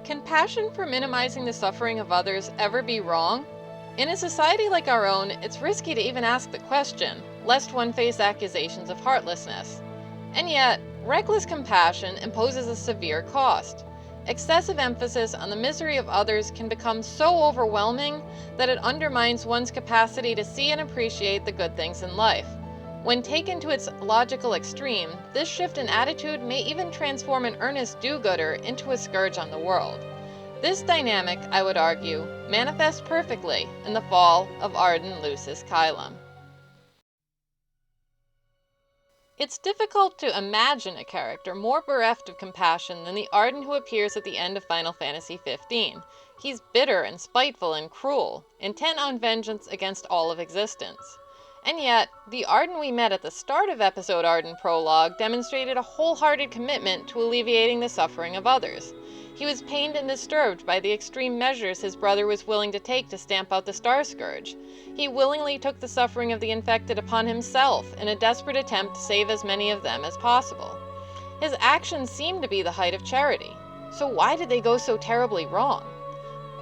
Can passion for minimizing the suffering of others ever be wrong? In a society like our own, it's risky to even ask the question, lest one face accusations of heartlessness. And yet, reckless compassion imposes a severe cost. Excessive emphasis on the misery of others can become so overwhelming that it undermines one's capacity to see and appreciate the good things in life. When taken to its logical extreme, this shift in attitude may even transform an earnest do-gooder into a scourge on the world. This dynamic, I would argue, manifests perfectly in the fall of Arden Lucis Caelum. It's difficult to imagine a character more bereft of compassion than the Arden who appears at the end of Final Fantasy XV. He's bitter and spiteful and cruel, intent on vengeance against all of existence. And yet, the Arden we met at the start of episode Arden Prologue demonstrated a wholehearted commitment to alleviating the suffering of others. He was pained and disturbed by the extreme measures his brother was willing to take to stamp out the Star Scourge. He willingly took the suffering of the infected upon himself in a desperate attempt to save as many of them as possible. His actions seemed to be the height of charity. So why did they go so terribly wrong?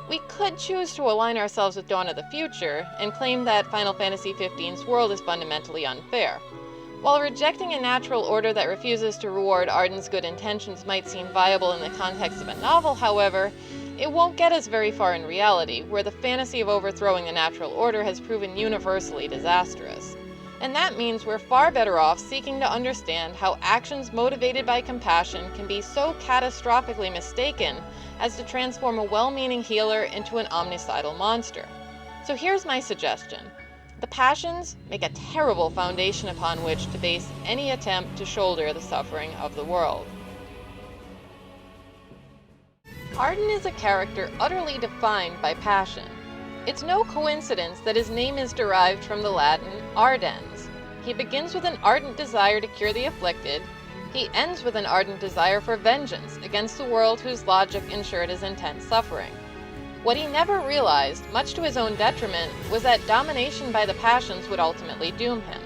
We could choose to align ourselves with Dawn of the Future and claim that Final Fantasy XV's world is fundamentally unfair. While rejecting a natural order that refuses to reward Arden's good intentions might seem viable in the context of a novel, however, it won't get us very far in reality, where the fantasy of overthrowing the natural order has proven universally disastrous. And that means we're far better off seeking to understand how actions motivated by compassion can be so catastrophically mistaken as to transform a well-meaning healer into an omnicidal monster. So here's my suggestion. The passions make a terrible foundation upon which to base any attempt to shoulder the suffering of the world. Arden is a character utterly defined by passion. It's no coincidence that his name is derived from the Latin ardens. He begins with an ardent desire to cure the afflicted. He ends with an ardent desire for vengeance against the world whose logic ensured his intense suffering. What he never realized, much to his own detriment, was that domination by the passions would ultimately doom him.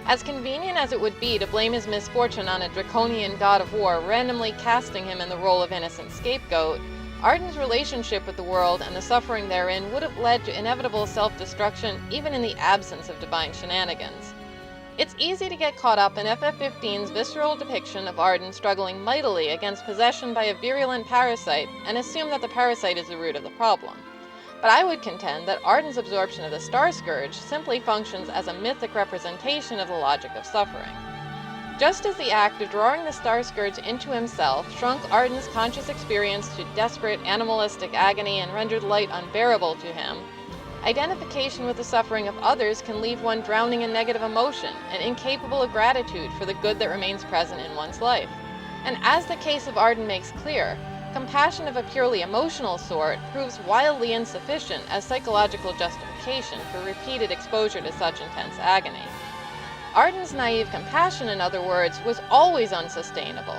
As convenient as it would be to blame his misfortune on a draconian god of war randomly casting him in the role of innocent scapegoat, Arden's relationship with the world and the suffering therein would have led to inevitable self-destruction even in the absence of divine shenanigans. It's easy to get caught up in FF15's visceral depiction of Arden struggling mightily against possession by a virulent parasite and assume that the parasite is the root of the problem. But I would contend that Arden's absorption of the Star Scourge simply functions as a mythic representation of the logic of suffering. Just as the act of drawing the Star Scourge into himself shrunk Arden's conscious experience to desperate animalistic agony and rendered light unbearable to him, identification with the suffering of others can leave one drowning in negative emotion and incapable of gratitude for the good that remains present in one's life. And as the case of Arden makes clear, compassion of a purely emotional sort proves wildly insufficient as psychological justification for repeated exposure to such intense agony. Arden's naive compassion, in other words, was always unsustainable.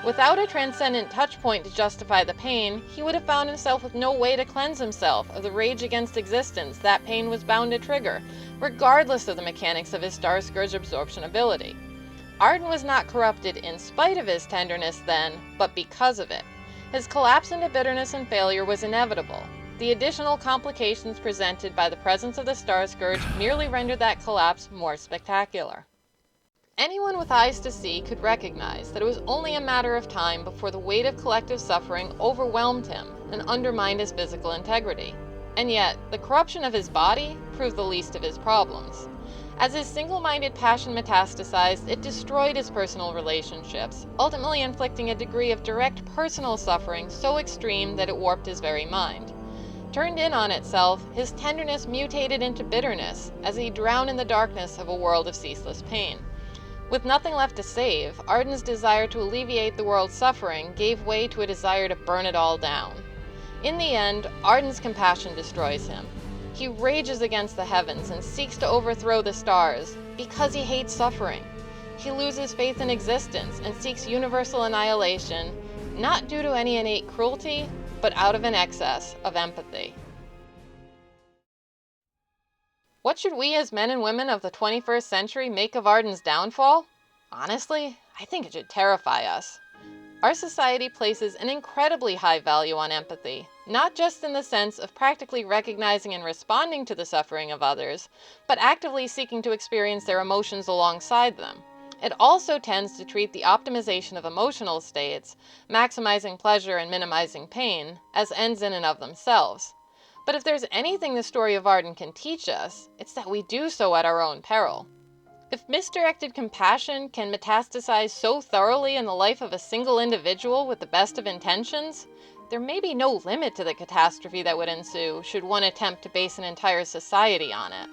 Without a transcendent touchpoint to justify the pain, he would have found himself with no way to cleanse himself of the rage against existence that pain was bound to trigger, regardless of the mechanics of his Star Scourge absorption ability. Arden was not corrupted in spite of his tenderness then, but because of it. His collapse into bitterness and failure was inevitable. The additional complications presented by the presence of the Star Scourge merely rendered that collapse more spectacular. Anyone with eyes to see could recognize that it was only a matter of time before the weight of collective suffering overwhelmed him and undermined his physical integrity. And yet, the corruption of his body proved the least of his problems. As his single-minded passion metastasized, it destroyed his personal relationships, ultimately inflicting a degree of direct personal suffering so extreme that it warped his very mind. Turned in on itself, his tenderness mutated into bitterness as he drowned in the darkness of a world of ceaseless pain. With nothing left to save, Arden's desire to alleviate the world's suffering gave way to a desire to burn it all down. In the end, Arden's compassion destroys him. He rages against the heavens and seeks to overthrow the stars because he hates suffering. He loses faith in existence and seeks universal annihilation, not due to any innate cruelty, but out of an excess of empathy. What should we as men and women of the 21st century make of Arden's downfall? Honestly, I think it should terrify us. Our society places an incredibly high value on empathy, not just in the sense of practically recognizing and responding to the suffering of others, but actively seeking to experience their emotions alongside them. It also tends to treat the optimization of emotional states, maximizing pleasure and minimizing pain, as ends in and of themselves. But if there's anything the story of Arden can teach us, it's that we do so at our own peril. If misdirected compassion can metastasize so thoroughly in the life of a single individual with the best of intentions, there may be no limit to the catastrophe that would ensue should one attempt to base an entire society on it.